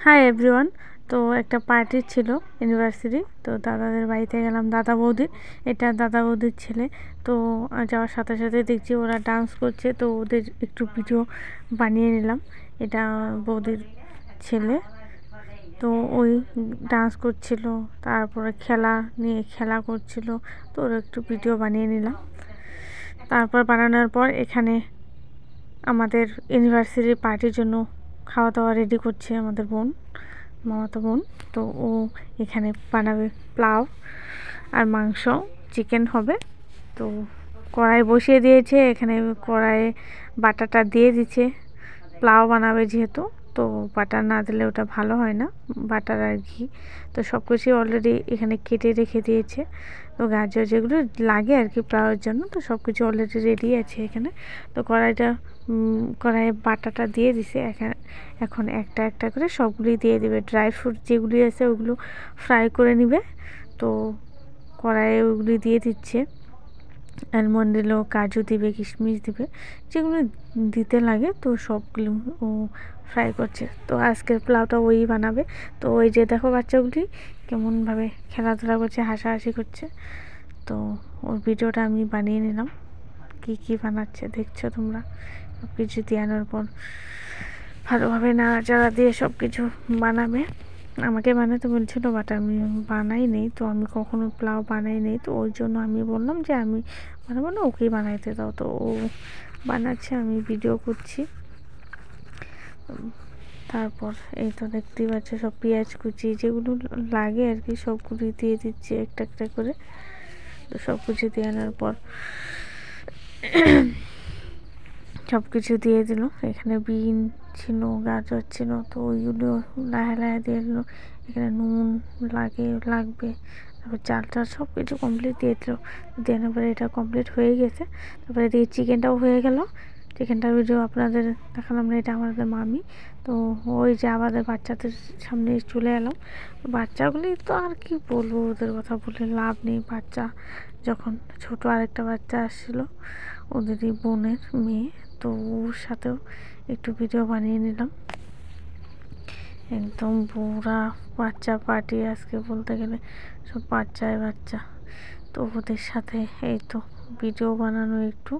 Hi everyone. তো একটা party ছিল ইউনিভার্সিটি, তো দাদাদের বাড়িতে গেলাম, দাদা বৌদির, এটা দাদা বৌদির ছেলে। তো যাওয়ার সাথে সাথে দেখছি ওরা ডান্স করছে, তো ওদের একটু ভিডিও বানিয়ে নিলাম। এটা বৌদির ছেলে, তো ওই ডান্স করছিল, তারপরে খেলা করছিল, তো ওরা একটু ভিডিও বানিয়ে নিলাম। তারপর বানানোর পর এখানে আমাদের ইউনিভার্সিটির পার্টির জন্য খাওয়া দাওয়া রেডি করছে আমাদের মামাতো বোন। তো ও এখানে বানাবে পোলাও আর মাংস, চিকেন হবে। তো কড়াই বসিয়ে দিয়েছে, এখানে কড়াইয়ে বাটাটা দিয়ে দিচ্ছে। পোলাও বানাবে যেহেতু, তো বাটার না দিলে ওটা ভালো হয় না, বাটার আর ঘি। তো সব কিছুই অলরেডি এখানে কেটে রেখে দিয়েছে। তো গাজর যেগুলো লাগে আর কি পোলাওয়ের জন্য, তো সব কিছু অলরেডি রেডি আছে এখানে। তো কড়াইয়ে বাটাটা দিয়ে দিছে। এখন একটা একটা করে সবগুলি দিয়ে দিবে। ড্রাই ফ্রুট যেগুলি আছে ওগুলো ফ্রাই করে নিবে। তো কড়াইয়ে ওগুলি দিয়ে দিচ্ছে, অ্যালমন্ড দিল, কাজু দিবে, কিশমিশ দিবে, যেগুলো দিতে লাগে। তো সবগুলো ও ফ্রাই করছে। তো আজকের পোলাওটা ওই বানাবে। তো ওই যে দেখো বাচ্চাগুলি কেমনভাবে খেলাধুলা করছে, হাসাহাসি করছে। তো ওর ভিডিওটা আমি বানিয়ে নিলাম। কি বানাচ্ছে দেখছো তোমরা। সব কিছু দিয়ে আনার পর ভালোভাবে নাড়াচাড়া দিয়ে সব কিছু বানাবে। আমাকে বানাতে বলছিল, বাট আমি বানাই নেই, তো আমি কখনো পোলাও বানাই নেই। তো ওই জন্য আমি বললাম যে আমি বানাবো না, ওকেই বানাইতে দাও। তো ও বানাচ্ছে, আমি ভিডিও করছি। তারপর এই তো দেখতেই পাচ্ছ সব পেঁয়াজ কুচি যেগুলো লাগে আর কি সবগুলো দিয়ে দিচ্ছে একটা একটা করে। তো সব কিছু দিয়ে আনার পর সব কিছু দিয়ে দিল। এখানে বিন ছিল, গাজর ছিল, তো ওইগুলো লাহে দিয়ে দিল। এখানে নুন লাগবে, তারপর চালটা সব কিছু কমপ্লিট দিয়ে দিল। দেওয়ার পরে এটা কমপ্লিট হয়ে গেছে। তারপরে এদিকে চিকেনটাও হয়ে গেল। চিকেনটার ভিডিও আপনাদের দেখালাম না, এটা আমাদের মামি। তো ওই যে আমাদের বাচ্চাদের সামনে চলে এলাম। বাচ্চাগুলি তো আর কি বলবো, ওদের কথা বলে লাভ নেই। বাচ্চা যখন ছোট আরেকটা বাচ্চা আসছিল, ওদেরই বোনের মেয়ে, তো ওর সাথেও একটু ভিডিও বানিয়ে নিলাম। একদম পুরা বাচ্চা পার্টি আজকে বলতে গেলে, সব বাচ্চা। তো ওদের সাথে এই তো ভিডিও বানানো, একটু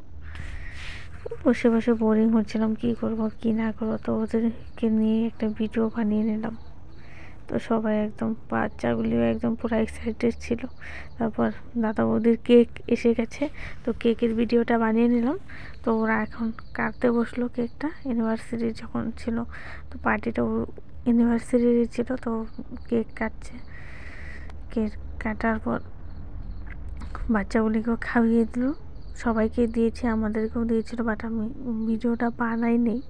বসে বসে বোরিং হচ্ছিলাম, কি করব কি না করবো। তো ওদেরকে নিয়ে একটা ভিডিও বানিয়ে নিলাম। তো সবাই একদম, বাচ্চাগুলিও একদম পুরো এক্সাইটেড ছিল। তারপর দাদা বৌদির কেক এসে গেছে, তো কেকের ভিডিওটা বানিয়ে নিলাম। তো ওরা এখন কাটতে বসলো কেকটা। ইউনিভার্সিটি যখন ছিল, তো পার্টিটাও ইউনিভার্সিটির ছিল, তো কেক কাটছে। কেক কাটার পর বাচ্চাগুলিকেও খাইয়ে দিল, সবাইকে দিয়েছে, আমাদেরকেও দিয়েছিল, বাট আমি ভিডিওটা বানাই নেই।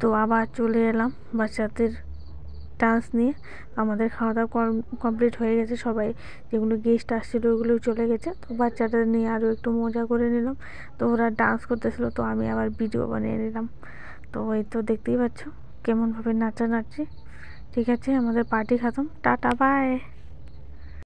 তো আবার চলে এলাম বাচ্চাদের ডান্স নিয়ে। আমাদের খাওয়া দাওয়া কমপ্লিট হয়ে গেছে, সবাই যেগুলো গেস্ট আসছিলো ওগুলো চলে গেছে। তো বাচ্চাদের নিয়ে আরও একটু মজা করে নিলাম। তো ওরা ডান্স করতেছিলো, তো আমি আবার ভিডিও বানিয়ে নিলাম। তো এই তো দেখতেই পাচ্ছ কেমনভাবে নাচানাচি। ঠিক আছে, আমাদের পার্টি খতম, টাটা বাই।